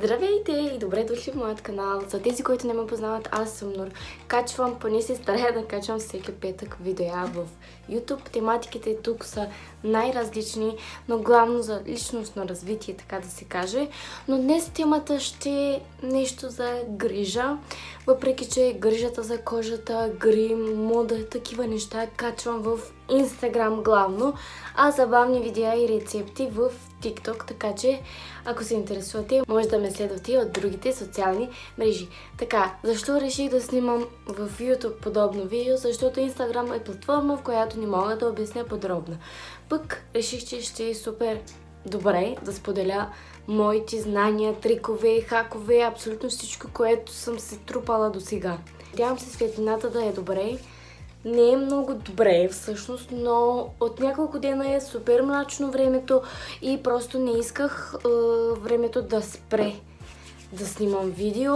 Здравейте и добре дошли в моят канал. За тези, които не ме познават, аз съм Нур. Качвам, поне се старая да качвам всеки петък видеа в YouTube. Тематиките тук са най-различни, но главно за личностно развитие, така да се каже. Но днес темата ще е нещо за грижа. Въпреки че грижата за кожата, грим, мода, такива неща качвам в Instagram главно, а забавни видеа и рецепти в TikTok, така че ако се интересувате, може да ме следвате и от другите социални мрежи. Така, защо реших да снимам в YouTube подобно видео? Защото Instagram е платформа, в която не мога да обясня подробно. Пък реших, че ще е супер добре да споделя моите знания, трикове, хакове, абсолютно всичко, което съм се трупала до сега. Надявам се светлината да е добре. Не е много добре всъщност, но от няколко дена е супер мрачно времето и просто не исках времето да спре да снимам видео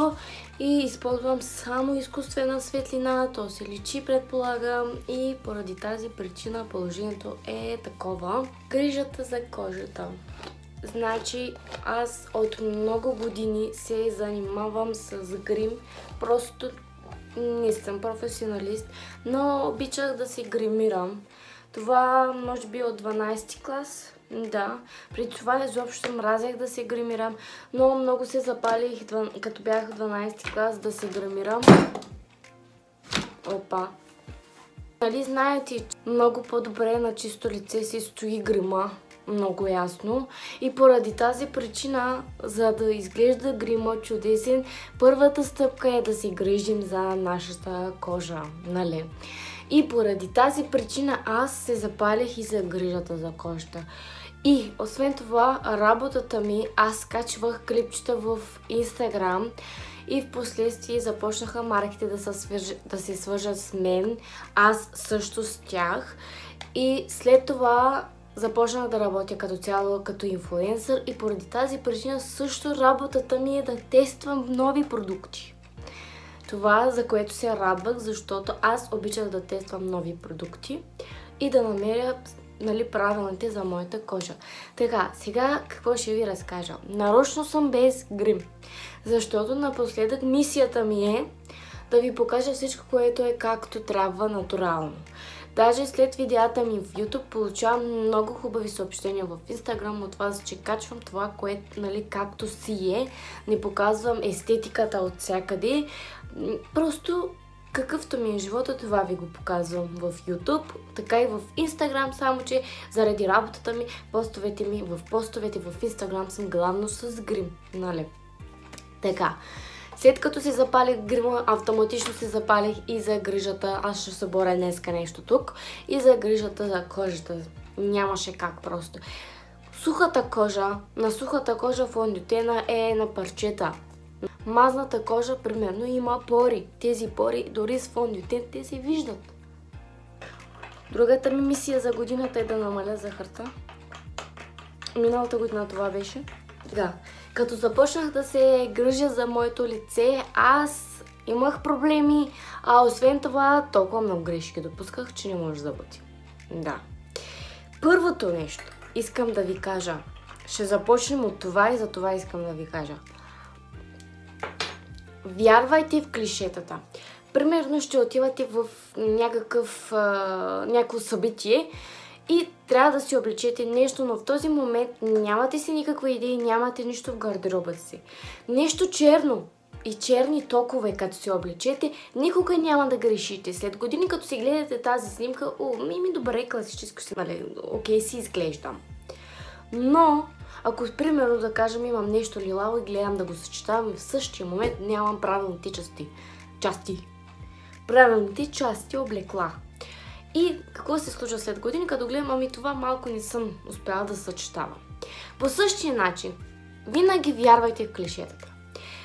и използвам само изкуствена светлина, то се личи, предполагам, и поради тази причина положението е такова. Грижата за кожата. Значи аз от много години се занимавам с грим, просто не съм професионалист, но обичах да се гримирам. Това може би от 12 клас. Да, при това изобщо мразех да се гримирам, но много се запалих, като бях в 12 клас, да се гримирам. Опа! Нали знаете, много по-добре на чисто лице си стои грима. Много ясно. И поради тази причина, за да изглежда грима чудесен, първата стъпка е да се грижим за нашата кожа, нали? И поради тази причина аз се запалях и за грижата за кожата. И освен това, работата ми, аз качвах клипчета в Instagram и в последствие започнаха марките да се свържат с мен, аз също с тях. И след това започнах да работя като цяло като инфлуенсър и поради тази причина също работата ми е да тествам нови продукти. Това, за което се радвах, защото аз обичах да тествам нови продукти и да намеря, нали, правилните за моята кожа. Така, сега какво ще ви разкажа? Нарочно съм без грим, защото напоследък мисията ми е да ви покажа всичко, което е както трябва, натурално. Даже след видеята ми в YouTube получавам много хубави съобщения в Instagram от вас, че качвам това, което, нали, както си е. Не показвам естетиката от всякъде. Просто какъвто ми е живота, това ви го показвам в YouTube, така и в Instagram, само че заради работата ми, постовете в Instagram съм главно с грим, нали? Така. След като се запалих грима, автоматично се запалих и за грижата. Аз ще съборя днеска нещо тук. И за грижата за кожата. Нямаше как просто. На сухата кожа фондютена е на парчета. Мазната кожа, примерно, има пори. Тези пори, дори с фондютен, те се виждат. Другата ми мисия за годината е да намаля захарта. Миналата година това беше. Да. Като започнах да се грижа за моето лице, аз имах проблеми, а освен това толкова много грешки допусках, че не може да бъде. Да. Първото нещо искам да ви кажа. Ще започнем от това и за това искам да ви кажа. Вярвайте в клишетата. Примерно ще отивате в някакво събитие и трябва да си облечете нещо, но в този момент нямате си никаква идея, нямате нищо в гардероба си. Нещо черно и черни токове, като си облечете, никога няма да грешите. След години, като си гледате тази снимка, добре, класическо си, нали, окей си изглеждам. Но, ако примерно да кажем имам нещо лилаво и гледам да го съчетавам и в същия момент нямам правилните части облекла. И какво се случва след години, като гледам, това малко не съм успяла да съчетавам. По същия начин, винаги вярвайте в клишетата.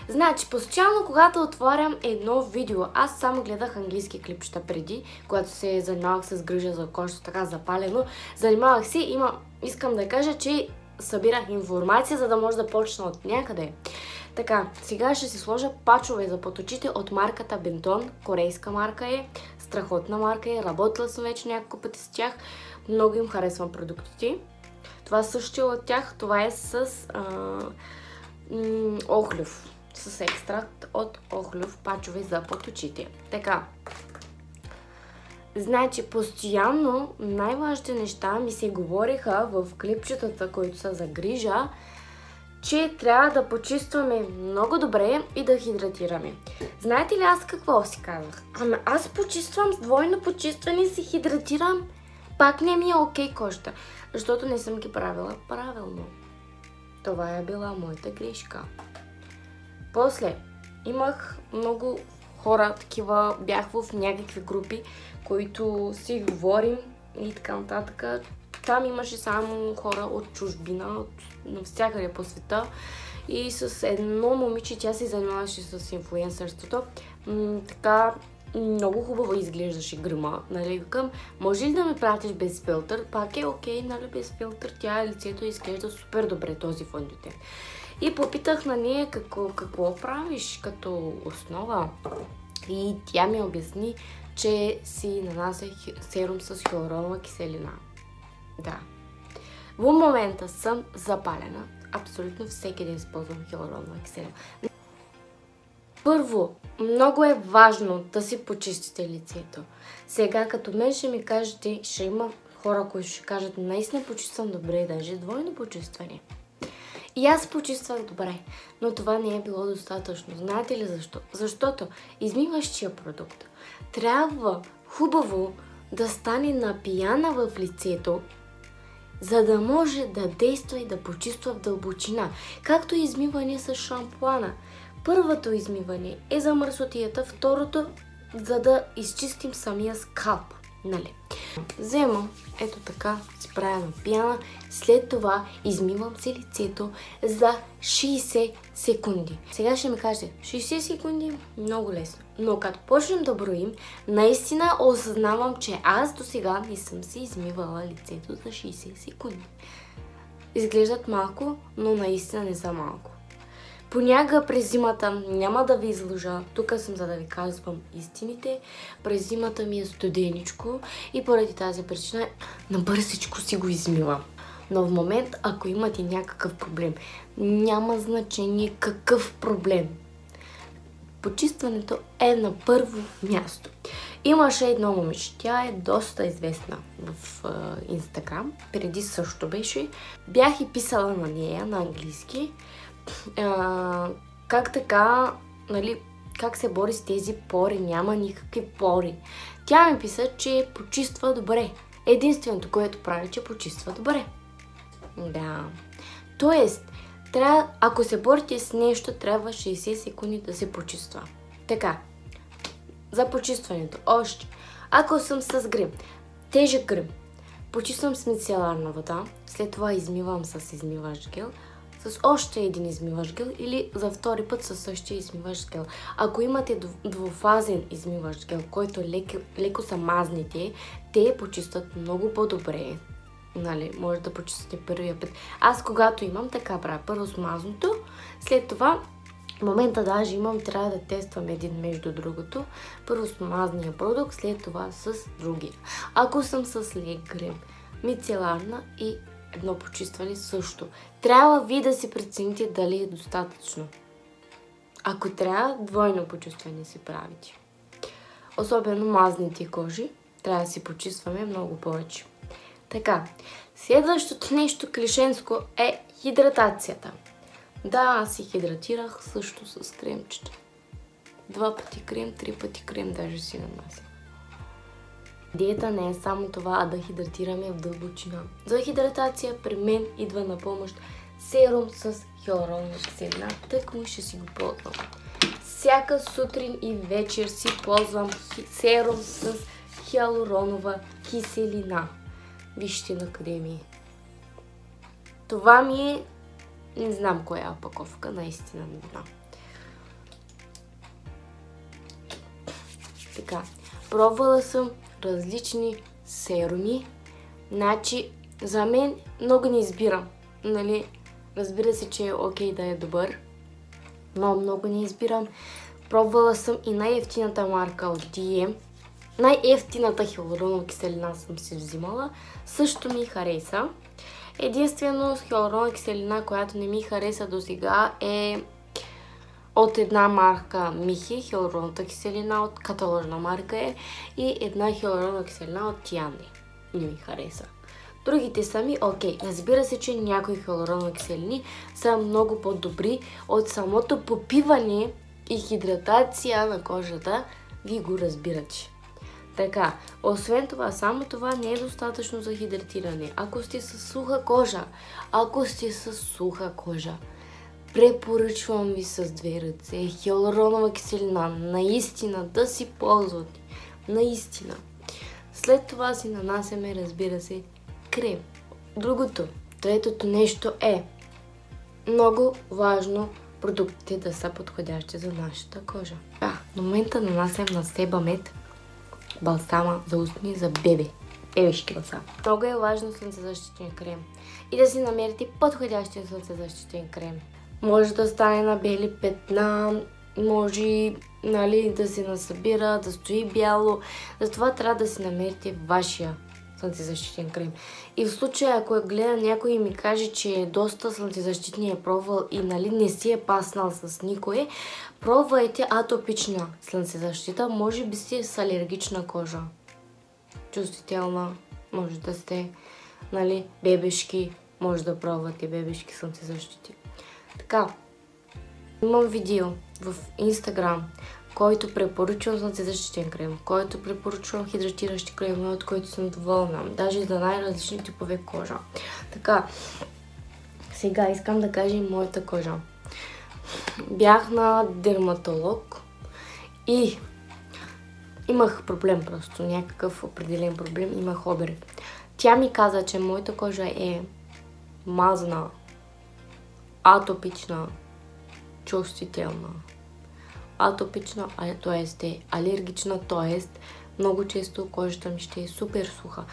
Значи, постоянно, когато отварям едно видео, аз само гледах английски клипчета преди, когато се занимавах с грижа за кожата, така запалено. Занимавах се и искам да кажа, че събирах информация, за да може да почна от някъде. Така, сега ще си сложа пачове за под очите от марката Benton. Корейска марка е, страхотна марка е, работила съм вече няколко пъти с тях. Много им харесвам продуктите. Това също е от тях, това е с охлюв. С екстракт от охлюв, пачове за под очите. Така. Значи, постоянно най-важните неща ми се говориха в клипчетата, които са за грижа, че трябва да почистваме много добре и да хидратираме. Знаете ли аз какво си казах? Ама аз почиствам с двойно почистване и се хидратирам. Пак не ми е окей кожата, защото не съм ги правила правилно. Това е била моята грешка. После имах много хора, такива, бях в някакви групи, които си говорим и така нататък. Там имаше само хора от чужбина, от навсякъде по света. И с едно момиче, тя се занимаваше с инфлуенсърството. Така много хубаво изглеждаше грима. Нали, викам, може ли да ме пратиш без филтър? Пак е окей, нали, без филтър. Тя лицето изглежда супер добре, този фондютен. И попитах на нея какво правиш като основа. И тя ми обясни, че си нанася серум с хиалуронова киселина. Да. В момента съм запалена. Абсолютно всеки ден използвам хиалуронова киселина. Първо, много е важно да си почистите лицето. Сега, като мен ще ми кажете, ще има хора, които ще кажат, наистина почиствам добре, даже двойно почистване. И аз почиствах добре, но това не е било достатъчно. Знаете ли защо? Защото измиващия продукт трябва хубаво да стане напияна в лицето, за да може да действа и да почиства в дълбочина. Както и измиване с шампуана. Първото измиване е за мърсотията, второто за да изчистим самия скалп. Нали? Вземам, ето така, си правя напияна, след това измивам си лицето за 60 секунди. Сега ще ми кажете, 60 секунди? Много лесно. Но като почнем да броим, наистина осъзнавам, че аз до сега не съм си измивала лицето за 60 секунди. Изглеждат малко, но наистина не са малко. Понякога през зимата, няма да ви излъжа, тук съм за да ви казвам истините, през зимата ми е студеничко и поради тази причина набързичко си го измивам. Но в момент, ако имате някакъв проблем, няма значение какъв проблем. Почистването е на първо място. Имаше едно момиче, тя е доста известна в Инстаграм, преди също беше. Бях и писала на нея на английски, как така, нали, как се бори с тези пори, няма никакви пори. Тя ми писа, че почиства добре. Единственото, което прави, че почиства добре. Да. Тоест, ако се борите с нещо, трябва 60 секунди да се почиства. Така, за почистването. Още. Ако съм с грим, тежък грим, почиствам с мицеларна вода, след това измивам с измиващ гел, с още един измиващ гел или за втори път със същия измиващ гел. Ако имате двуфазен измиващ гел, който леко са мазните, те почистват много по-добре. Нали, може да почистите първия път. Аз когато имам, така правя. Първо с мазното, след това в момента даже имам, трябва да тествам един между другото. Първо с мазния продукт, след това с другия. Ако съм с лек грим, мицеларна и едно почистване също. Трябва ви да си прецените дали е достатъчно. Ако трябва, двойно почистване си правите. Особено мазните кожи, трябва да си почистваме много повече. Така, следващото нещо клишенско е хидратацията. Да, аз си хидратирах също с кремчета. 2 пъти крем, 3 пъти крем даже си нанася. Диета не е само това, а да хидратираме в дълбочина. За хидратация при мен идва на помощ серум с хиалуронова киселина. Тъкмо ще си го ползвам. Всяка сутрин и вечер си ползвам серум с хиалуронова киселина. Вижте на къде ми е. Това ми е... Не знам коя опаковка, наистина не знам. Така, пробвала съм различни серуми. Значи, за мен много не избирам. Нали, разбира се, че е окей да е добър. Но много не избирам. Пробвала съм и най-евтината марка от DM. Най-евтината хиалуронова киселина съм си взимала. Също ми хареса. Единствено с хиалуронна киселина, която не ми хареса до сега, е от една марка Михи, хиалуронната киселина от каталожна марка е, и една хиалуронна киселина от Тиани. Не ми хареса. Другите са ми окей. Разбира се, че някои хиалуронни киселини са много по-добри от самото попиване и хидратация на кожата. Ви го разбирате. Така, освен това, само това не е достатъчно за хидратиране. Ако сте с суха кожа, препоръчвам ви с 2 ръце хиалуронова киселина. Наистина да си ползвате. Наистина. След това си нанасяме, разбира се, крем. Третото нещо е много важно продуктите да са подходящи за нашата кожа. В момента нанасям на Себамед балсама за устни за бебешки балсам. Много е важно слънцезащитен крем и да си намерите подходящия слънцезащитен крем. Може да стане на бели петна, може да се насъбира, да стои бяло. Затова трябва да си намерите вашия слънцезащитен крем. И в случая, ако гледа някой и ми каже, че е доста слънцезащитни е пробвал и не си е паснал с никое, пробвайте атопична слънцезащита. Може би сте с алергична кожа. Чувствителна, може да сте, бебешки, може да пробвате бебешки слънцезащити. Така, имам видео в Instagram, който препоръчвам слънцезащитен крем, който препоръчвам хидратиращи кремове, от които съм доволна. Даже за най-различни типове кожа. Така, сега искам да кажа и моята кожа. Бях на дерматолог и имах проблем просто, някакъв определен проблем, имах обере. Тя ми каза, че моята кожа е мазна, атопична, чувствителна. Атопична, т.е. е алергична, т.е. много често кожата ми ще е супер суха.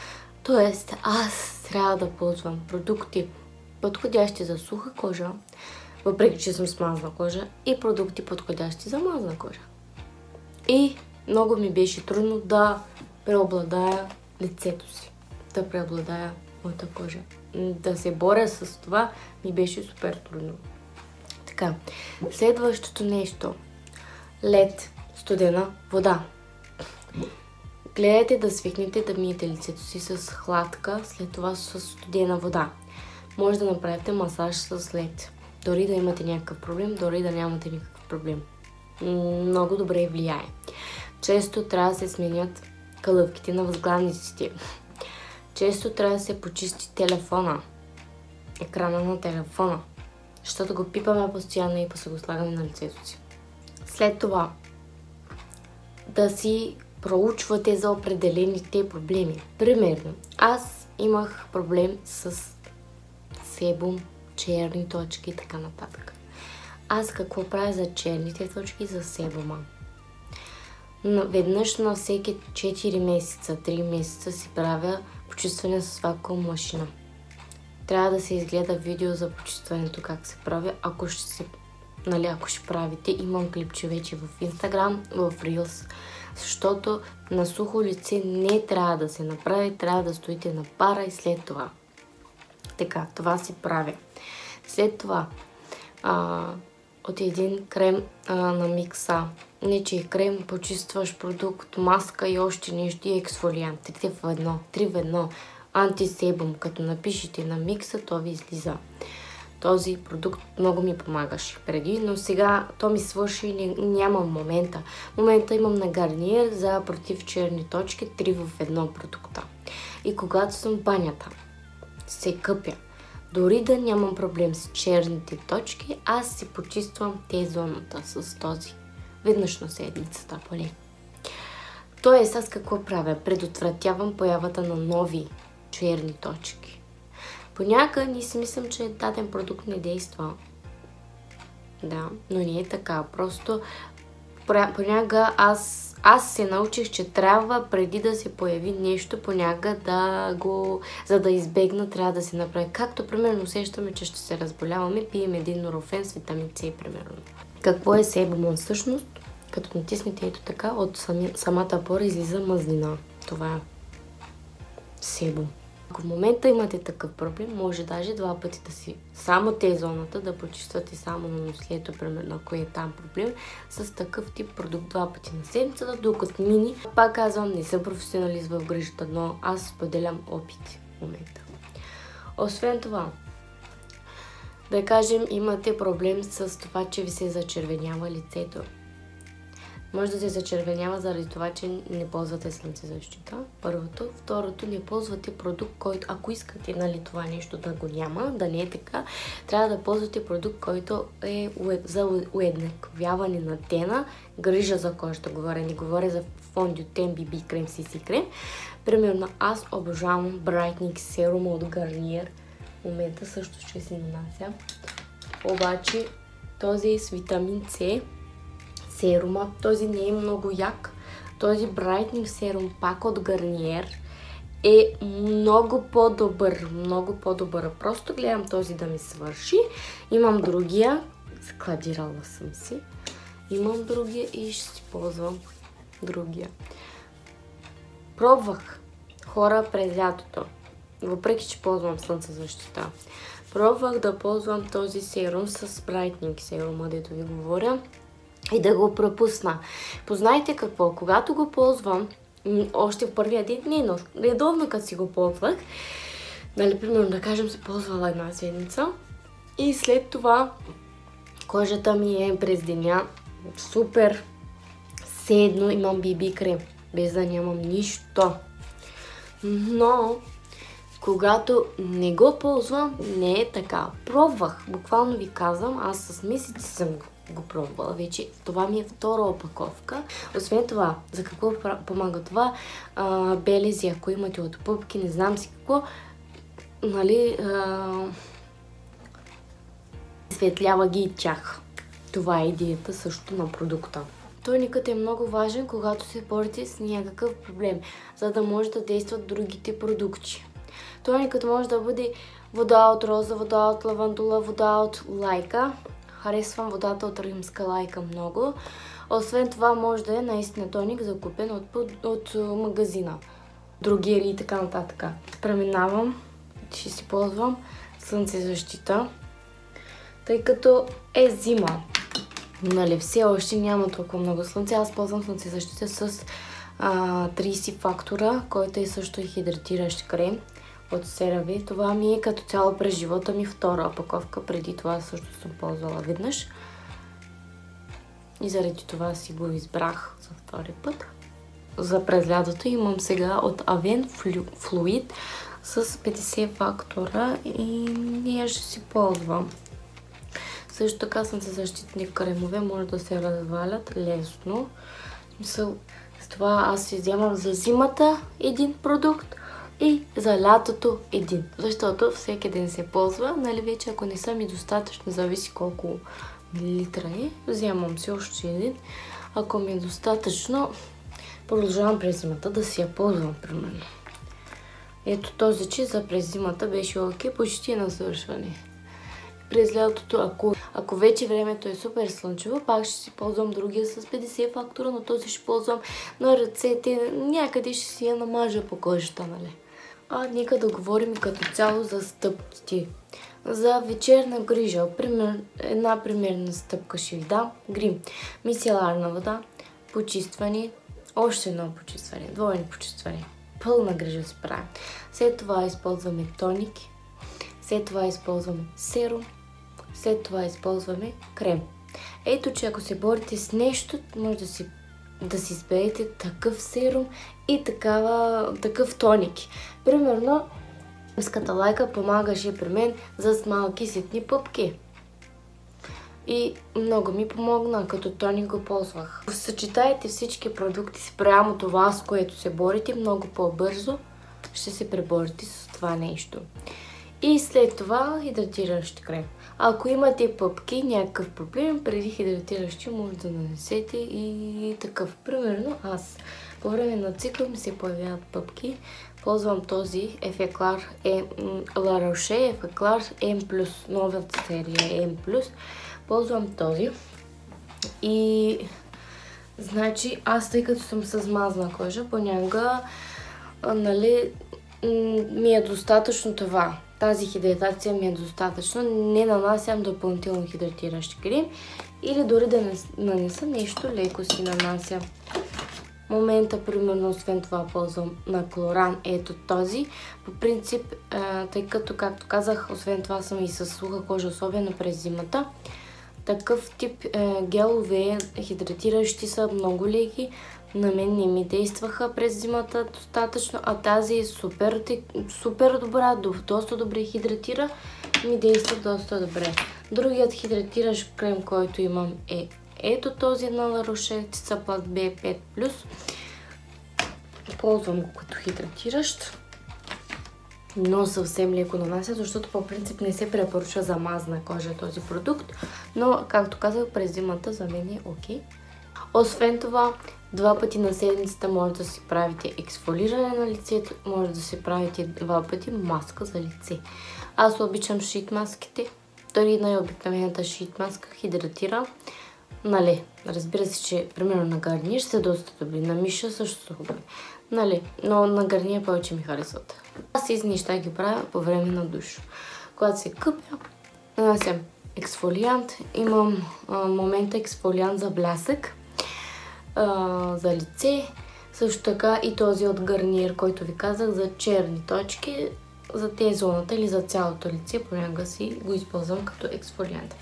Т.е. аз трябва да ползвам продукти подходящи за суха кожа, въпреки че съм с мазна кожа, и продукти подходящи за мазна кожа. И много ми беше трудно да преобладая лицето си, да преобладая моята кожа. Да се боря с това ми беше супер трудно. Така, следващото нещо. Лед, студена вода. Гледайте да свикнете да миете лицето си с хладка, след това с студена вода. Може да направите масаж с лед. Дори да имате някакъв проблем, дори да нямате никакъв проблем. Много добре влияе. Често трябва да се сменят калъвките на възглавниците. Често трябва да се почисти телефона, екрана на телефона, защото го пипаме постоянно и после го слагаме на лицето си. След това да си проучвате за определените проблеми. Примерно, аз имах проблем с себум, черни точки и така нататък. Аз какво правя за черните точки, за себума? Веднъж на всеки 4 месеца, 3 месеца си правя почистване с вакуум машина. Трябва да се изгледа видео за почистването как се прави, ако ще правите. Имам клипче вече в Instagram, в Reels, защото на сухо лице не трябва да се направи, трябва да стоите на пара и след това. Така, това си правя. След това от един крем на Микса. Не че е крем, почистваш продукт, маска и още нещо и ексфолиант. 3 в 1. Антисебум. Като напишете на Микса, то ви излиза. Този продукт много ми помагаше преди, но сега то ми свърши и нямам момента. В момента имам на Гарниер за против черни точки 3 в 1 продукта. И когато съм в банята, се къпя. Дори да нямам проблем с черните точки, аз си почиствам Т-зоната с този. Веднъж на седмицата, поне. Тоест, аз какво правя? Предотвратявам появата на нови черни точки. Понякога ни си мислям, че даден продукт не действа. Да, но не е така. Просто понякога аз се научих, че трябва преди да се появи нещо, понякога за да избегна, трябва да се направи. Както примерно усещаме, че ще се разболяваме, пием един норофен с витамин С, примерно. Какво е себумът всъщност? Като натиснете ето така, от самата пора излиза мазнина. Това е себум. Ако в момента имате такъв проблем, може даже 2 пъти да си само Т-зоната, да почиствате само на нослието, примерно, ако е там проблем, с такъв тип продукт 2 пъти на седмицата, докато мини. Пак казвам, не съм професионалист в грижата, но аз споделям опит в момента. Освен това, да кажем, имате проблем с това, че ви се зачервенява лицето. Може да се зачервенява заради това, че не ползвате слънцезащита. Първото. Второто, не ползвате продукт, който, ако искате, нали, това нещо да го няма, да не е така, трябва да ползвате продукт, който е за уеднаквяване на тена, грижа за кожата, не говоря за фондютен, BB крем, CC крем. Примерно, аз обожавам Brightening серум от Garnier. В момента също ще си нанася. Обаче, този е с витамин С. Серума. Този не е много як. Този Brightening серум пак от Garnier е много по-добър. Много по-добър. Просто гледам този да ми свърши. Имам другия. Складирала съм си. Имам другия и ще си ползвам другия. Пробвах хора през лятото. Въпреки, че ползвам слънцезащита. Пробвах да ползвам този серум с Brightening серума, дето ви говоря. И да го пропусна. Познайте какво, когато го ползвам, още в първия ден, но редовно като си го ползвах, нали, примерно, да кажем, се ползвала една седмица и след това кожата ми е през деня супер седно, имам BB крем, без да нямам нищо. Но когато не го ползвам, не е така. Пробвах, буквално ви казвам, аз с месеци съм го пробвала вече. Това ми е втора опаковка. Освен това, за какво помага това? Белези, ако имате от пъпки, не знам си какво, нали, светлява ги и тях. Това е идеята също на продукта. Тоникът е много важен, когато се борите с някакъв проблем, за да може да действат другите продукти. Тоникът може да бъде вода от роза, вода от лавандула, вода от лайка. Харесвам водата от римска лайка много. Освен това може да е наистина тоник, закупен от магазина. Другиери и така нататък. Преминавам, ще си ползвам слънцезащита, тъй като е зима. Нали, все още няма толкова много слънце. Аз ползвам слънцезащита с 30 фактора, който е също и хидратиращ крем от CeraVe. Това ми е като цяло през живота ми втора опаковка. Преди това също съм ползвала веднъж. И заради това си го избрах за втори път. За през лятото имам сега от Avène Fluid с 50 фактора и ние ще си ползвам. Също така слънцезащитни кремове може да се развалят лесно. С това аз си вземам за зимата един продукт и за лятото един. Защото всеки ден се ползва, нали вече ако не са ми достатъчно, зависи колко милилитра е, вземам си още един. Ако ми е достатъчно, продължавам през зимата да си я ползвам, примерно. Ето този че за през зимата беше окей, почти на свършване. През лятото, ако вече времето е супер слънчево, пак ще си ползвам другия с 50 фактора, но този ще ползвам на ръцете, някъде ще си я намажа по кожата, нали. Нека да говорим като цяло за стъпките. За вечерна грижа, една примерна стъпка ще ви дам. Грим, мицеларна вода, почистване, още едно почистване, двойно почистване, пълна грижа се прави. След това използваме тоник, след това използваме серум, след това използваме крем. Ето, че ако се борите с нещо, може да си изберете такъв серум и такъв тоник. Примерно, римската лайка помагаше при мен за малки ситни пъпки. И много ми помогна, като тоник го ползвах. Съчетайте всички продукти спрямо това, с което се борите, много по-бързо ще се преборите с това нещо. И след това хидратиращ крем. Ако имате пъпки, някакъв проблем, преди хидратиращи може да нанесете и такъв. Примерно аз по време на цикъл ми се появяват пъпки. Ползвам този Effaclar La Roche Effaclar M+, новата серия M+. Ползвам този. И значи аз, тъй като съм с мазна кожа, понякога, нали, ми е достатъчно това. Тази хидратация ми е достатъчно. Не нанасям допълнително хидратиращ крем. Или дори да не нанеса нещо, леко си нанася. В момента, примерно, освен това ползвам на Клоран. Ето този. По принцип, тъй като, както казах, освен това съм и с суха кожа, особено през зимата. Такъв тип гелове, хидратиращи са много леки. На мен не ми действаха през зимата достатъчно, а тази е супер добра, доста добре хидратира, ми действа доста добре. Другият хидратиращ крем, който имам е ето този на La Roche Cicaplast B5+. Ползвам го като хидратиращ, но съвсем леко нанася, защото по принцип не се препоръчва за мазна кожа този продукт, но както казах, през зимата за мен е окей. Освен това, 2 пъти на седмицата може да си правите ексфолиране на лицето, може да си правите 2 пъти маска за лице. Аз обичам шит маските, дори най-обикновената шит маска хидратира. Нали, разбира се, че примерно на Гарниер са доста добри, на Миша също са добри. Нали, но на Гарниер повече ми харесват. Аз тези неща ги правя по време на душ. Когато се къпя, нанасям ексфолиант. Имам момента ексфолиант за блясък, за лице. Също така и този от Гарниер, който ви казах, за черни точки, за тези зоната или за цялото лице. Понякога си го използвам като ексфолиант.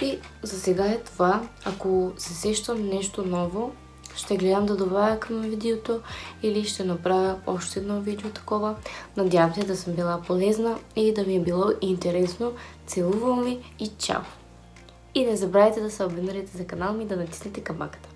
И за сега е това. Ако се сещам нещо ново, ще гледам да добавя към видеото или ще направя още едно видео такова. Надявам се да съм била полезна и да ви е било интересно. Целувам ви и чао! И не забравяйте да се абонирате за канала ми и да натиснете камбанката.